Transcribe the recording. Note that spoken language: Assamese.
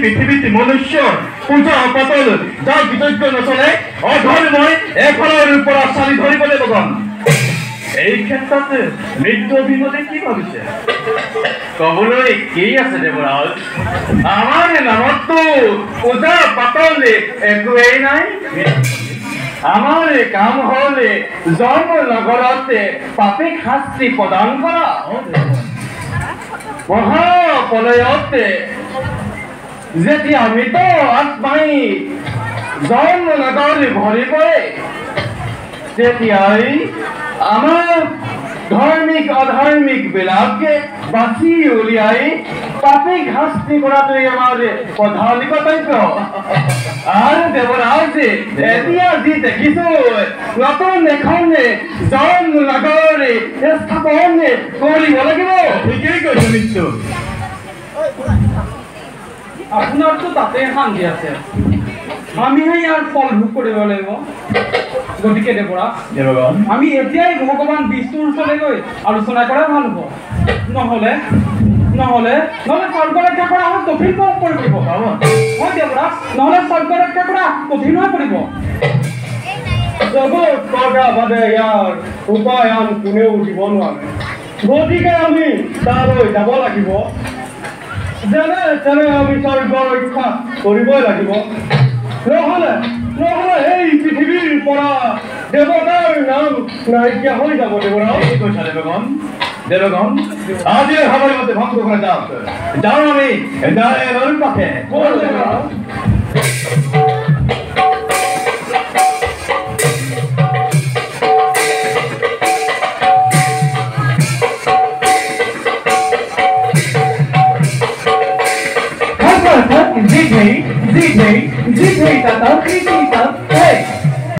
পৃথিবীতে মনুষ্যৰ পূজা পাতল যাৰ বিতজ্ঞ নচলে অধৰ্মই এফালৰ পৰা চালি ধৰিবলৈ লগন এই ক্ষেত্ৰত মৃত্যু অভিমতে কি ভাবিছে কবলৈ কি আছে দেৱৰাজ আমাৰ নামততো পূজা পাতল একোৱেই নাই আমাৰ কাম হলে জন্ম নগৰতে পাপিক শাস্তি প্ৰদান কৰা মহাপ্ৰলয়তে যেতিয়া মৃত আত্মাই জন্ম নগৰে ভৰে পড়ে তেতিয়াই আমাৰ ধাৰ্মিক অধাৰ্মিক বিলাকে বাছি উলিয়াই পাপিক শাস্তি কৰাটোই আমাৰ প্ৰধান কৰ্তব্য। আৰু দেৱৰাজ এতিয়া যি দেখিছো নতুন এখন জন্ম নগৰে স্থাপন কৰিব লাগিব। ঠিকেই কৈছে মৃত্যু। আপোনাৰতো তাতে শান্তি আছে, আমিহে ইয়াৰ ফল ভোগ কৰিব লাগিব। গতিকে দেৱৰাজ, আমি এতিয়াই ভগৱান বিষ্ণুৰ ওচৰলৈ গৈ আলোচনা কৰা ভাল হ'ব। নহ'লে স্বৰ্গ ৰক্ষা কৰা আমাক কঠিন হৈ পৰিব। হয় দেৱৰাজ, নহ'লে স্বৰ্গ ৰক্ষা কৰা কঠিন হৈ পৰিব। জগত কৰা বাদে ইয়াৰ উপায় আন কোনেও দিব নোৱাৰে। গতিকে আমি তালৈ যাব লাগিব। যেনে তেনে আমি স্বৰ্গ ৰক্ষা কৰিবই লাগিব। নহ'লে এই পৃথিৱীৰ পৰা দেৱতাৰ নাম নাইকিয়া হৈ যাব। দেৱৰাজ, দেবগণ, আজিৰ সময়মতে ভংগ কৰা যাওক। যাওঁ আমি নাৰায়ণৰ কাষে। জিতেই তাতা